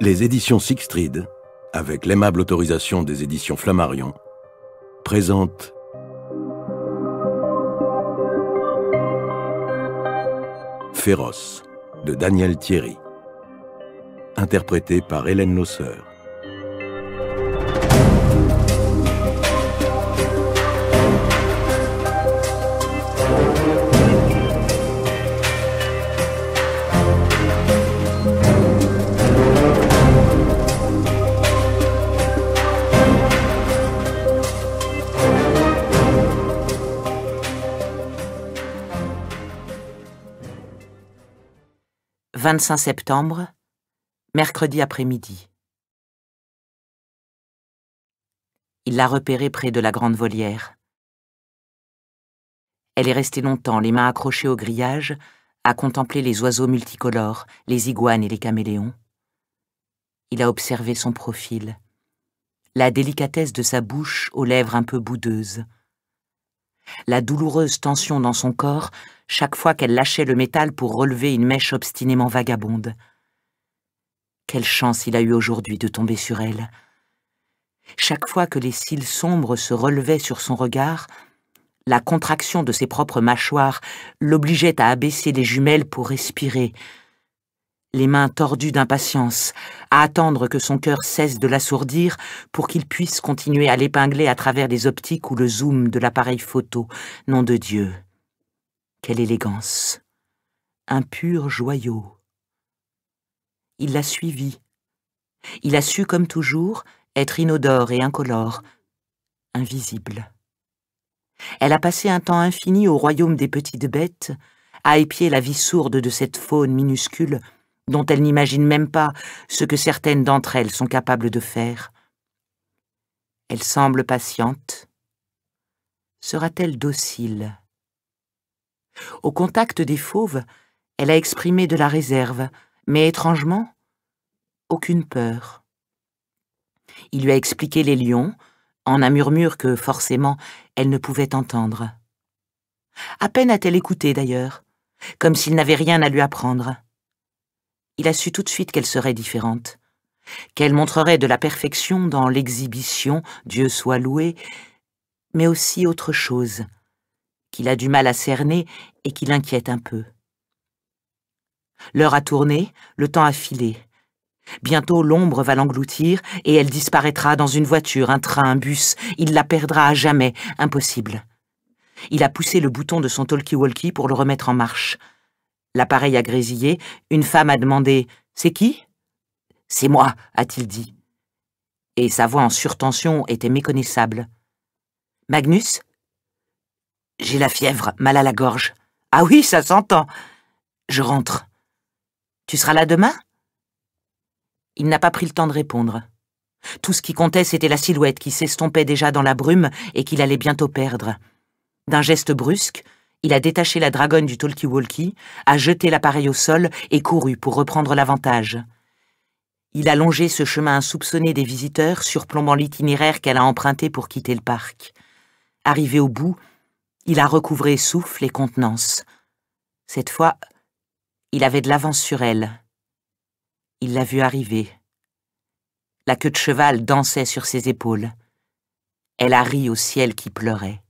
Les éditions Sixtrid, avec l'aimable autorisation des éditions Flammarion, présentent Féroce de Daniel Thierry, interprété par Hélène Losseur. « 25 septembre, mercredi après-midi. Il l'a repérée près de la grande volière. Elle est restée longtemps, les mains accrochées au grillage, à contempler les oiseaux multicolores, les iguanes et les caméléons. Il a observé son profil, la délicatesse de sa bouche aux lèvres un peu boudeuses, la douloureuse tension dans son corps chaque fois qu'elle lâchait le métal pour relever une mèche obstinément vagabonde. Quelle chance il a eu aujourd'hui de tomber sur elle. Chaque fois que les cils sombres se relevaient sur son regard, la contraction de ses propres mâchoires l'obligeait à abaisser les jumelles pour respirer, les mains tordues d'impatience, à attendre que son cœur cesse de l'assourdir pour qu'il puisse continuer à l'épingler à travers les optiques ou le zoom de l'appareil photo. Nom de Dieu! Quelle élégance! Un pur joyau. Il l'a suivi. Il a su, comme toujours, être inodore et incolore, invisible. Elle a passé un temps infini au royaume des petites bêtes, à épier la vie sourde de cette faune minuscule dont elle n'imagine même pas ce que certaines d'entre elles sont capables de faire. Elle semble patiente. Sera-t-elle docile? Au contact des fauves, elle a exprimé de la réserve, mais étrangement, aucune peur. Il lui a expliqué les lions, en un murmure que, forcément, elle ne pouvait entendre. À peine a-t-elle écouté, d'ailleurs, comme s'il n'avait rien à lui apprendre. Il a su tout de suite qu'elle serait différente, qu'elle montrerait de la perfection dans l'exhibition, Dieu soit loué, mais aussi autre chose, qu'il a du mal à cerner et qui l'inquiète un peu. L'heure a tourné, le temps a filé. Bientôt l'ombre va l'engloutir et elle disparaîtra dans une voiture, un train, un bus. Il la perdra à jamais, impossible. Il a poussé le bouton de son talkie-walkie pour le remettre en marche. L'appareil a grésillé, une femme a demandé « C'est qui ?»« C'est moi », a-t-il dit. Et sa voix en surtension était méconnaissable. « Magnus ?»« J'ai la fièvre, mal à la gorge. »« Ah oui, ça s'entend. Je rentre. Tu seras là demain ?» Il n'a pas pris le temps de répondre. Tout ce qui comptait, c'était la silhouette qui s'estompait déjà dans la brume et qu'il allait bientôt perdre. D'un geste brusque, il a détaché la dragonne du talkie-walkie, a jeté l'appareil au sol et couru pour reprendre l'avantage. Il a longé ce chemin insoupçonné des visiteurs, surplombant l'itinéraire qu'elle a emprunté pour quitter le parc. Arrivé au bout, il a recouvré souffle et contenance. Cette fois, il avait de l'avance sur elle. Il l'a vue arriver. La queue de cheval dansait sur ses épaules. Elle a ri au ciel qui pleurait.